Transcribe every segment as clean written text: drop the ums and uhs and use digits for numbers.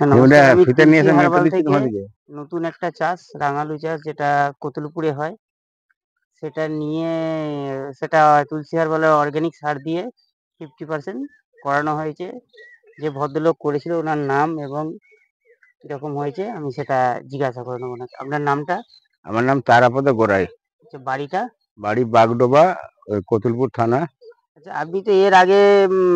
নমস্কার, আমি ফিতে তুলসী নিয়ে এসে মেপে হার্বাল দিচ্ছি থেকে তোমাদেরকে। নতুন একটা চাষ, রাঙালু চাষ, যেটা কতুলপুরে হয়। সেটা নিয়ে সেটা তুলসী হার্বালের অর্গানিক সার দিয়ে 50% করানো হয়েছে। যে ভদ্রলোক করেছিল ওনার নাম এবং কিরকম হয়েছে আমি সেটা জিজ্ঞাসা করে নেবো। আপনার নামটা? আমার নাম তারাপদ গোড়াই, আচ্ছা, বাড়িটা? বাড়ি বাগডোবা, ওই কতুলপুর থানা। আচ্ছা, আপনি তো এর আগে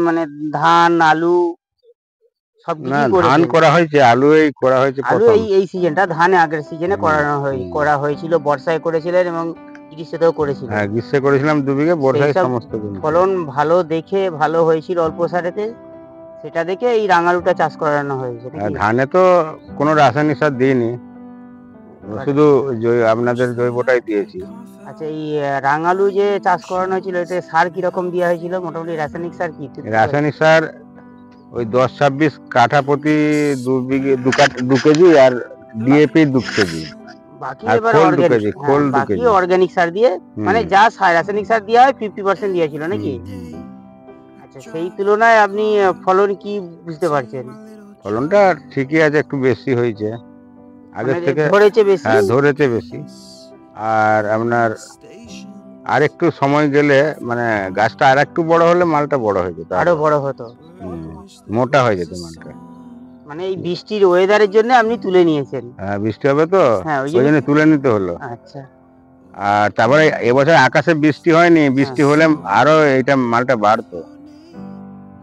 মানে ধান, আলু না, সবকিছুই ধান করেছেন। করা হয়েছে, আলু এই করা হয়েছে আলু প্রথম। এই সিজনটা, ধান আগের সিজনে হুম, হুম। করা হয়েছিল, বর্ষায় করেছিলেন এবং গ্রীষ্মতেও করেছিলেন। হ্যাঁ, গ্রীষ্মে করেছিলাম 2 বিঘে, সেই বর্ষায় সব সমস্ত জমিতে। ফলন ভালো দেখে, ভালো হয়েছিল অল্প সারেতে, সেটা দেখে এই রাঙালুটা চাষ করানো হয়েছে আর নাকি? ধানে তো কোনো রাসায়নিক সার দিইনি, এবার শুধু আপনাদের জৈবটাই দিয়েছি। আচ্ছা, এই রাঙালু যে চাষ করানো হয়েছিল, এতে সার কিরকম দেওয়া হয়েছিল? মোটামুটি রাসায়নিক সার কি 50%? রাসায়নিক সার ওই 10-26 কাঠা প্রতি 2 বিঘে 2 কেজি, আর বা- ডিএপি 2 কেজি, বাকি আর এবার খোল 2 অর্গানিক, কেজি, হ্যাঁ, খোল 2 বাকি কেজি। অর্গানিক সার দিয়ে, মানে হুম, যা রাসায়নিক সার দেওয়া হয় 50% দিয়েছিল নাকি? হুম। আচ্ছা, সেই তুলনায় আপনি ফলন কি বুঝতে পারছেন? ফলনটা ঠিকই আছে, একটু বেশি হয়েছে মানে আগের থেকে। ধরেছে বেশি? হ্যাঁ, ধরেছে বেশি। আর আপনার আর একটু সময় গেলে, মানে গাছটা আর একটু বড় হলে মালটা বড় হয়ে যেত আরো আরো। বড় হতো? হুম, মোটা হয়ে যেত মালটা। মানে এই বৃষ্টির ওয়েদারের জন্য আপনি তুলে নিয়েছেন? হ্যাঁ, বৃষ্টি হবে তো, হ্যাঁ, ওই ওই জন্য। জন্য তুলে নিতে হলো। আচ্ছা। আর তারপরে এবছর আকাশে বৃষ্টি হয়নি, হ্যাঁ, বৃষ্টি হলে আরো এটা মালটা বাড়তো।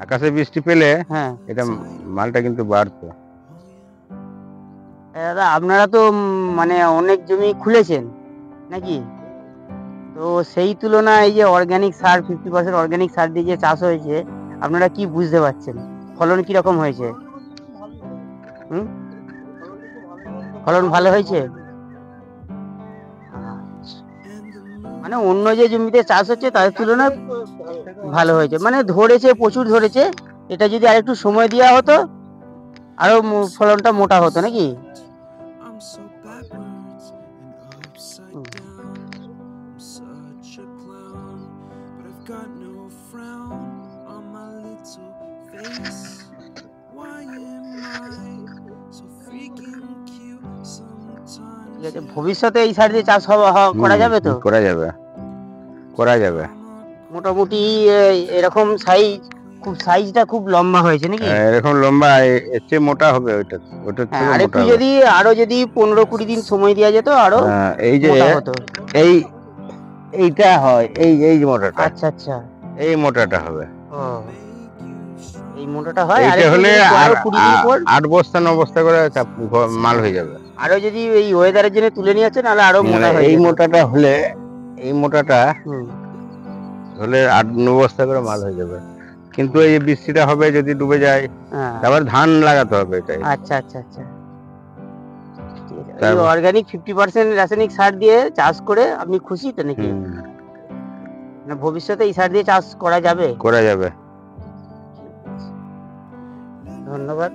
আকাশে বৃষ্টি পেলে হ্যাঁ। এটা মালটা কিন্তু বাড়তো। দাদা, আপনারা তো মানে অনেক জমি খুলেছেন নাকি? তো সেই তুলনায় এই যে অর্গানিক সার, 50% অর্গানিক সার দিয়ে যে চাষ হয়েছে, আপনারা কি বুঝতে পারছেন? ফলন কিরকম হয়েছে? হুম? ফলন ভালো হয়েছে? আচ্ছা। মানে অন্য যে জমিতে চাষ হচ্ছে তাদের তুলনায় ভালো হয়েছে, মানে ধরেছে, প্রচুর ধরেছে। এটা যদি আরেকটু সময় দেওয়া হতো, আরো ফলনটা মোটা হতো নাকি? হুম। ঠিক আছে, ভবিষ্যতে এই সার দিয়ে চাষ করা যাবে তো? করা যাবে, করা যাবে। মোটামুটি এরকম সাইজ, খুব সাইজটা খুব লম্বা হয়েছে নাকি? এরকম লম্বা, এর চেয়ে মোটা হবে, ওইটা ওটার হ্যাঁ, থেকে আর মোটা একটু হবে। যদি, আরো যদি 15-20 দিন সময় দেওয়া যেত, আরো এই যে মোটা হতো। এই এইটা হয়, এই এই যে মোটাটা, আচ্ছা, আচ্ছা। এই মোটাটা হবে। ও, এই মোটাটা হয়, আর এইটা একটু হলে যদি আর আরো 20 দিন পর, 8 বস্তা 9 বস্তা করে মাল হয়ে যাবে। আরো যদি এই ওয়েদারের জন্য তুলে নিয়ে যাচ্ছে, নাহলে আরো মোটা মানে হয়ে এই যেত। মোটাটা হলে, এই মোটাটা হুম, হলে 8-9 বস্তা করে মাল হয়ে যাবে। কিন্তু হুম। এই যে বৃষ্টিটা হবে, যদি ডুবে যায়, হ্যাঁ। তারপর ধান লাগাতে হবে এটাই। আচ্ছা, আচ্ছা, আচ্ছা। ঠিক আছে। এই তারপর অর্গানিক 50% রাসায়নিক সার দিয়ে চাষ করে আপনি খুশি তো নাকি? হুম, মানে ভবিষ্যতে এই সার দিয়ে চাষ করা যাবে? করা যাবে। ঠিক আছে। ধন্যবাদ।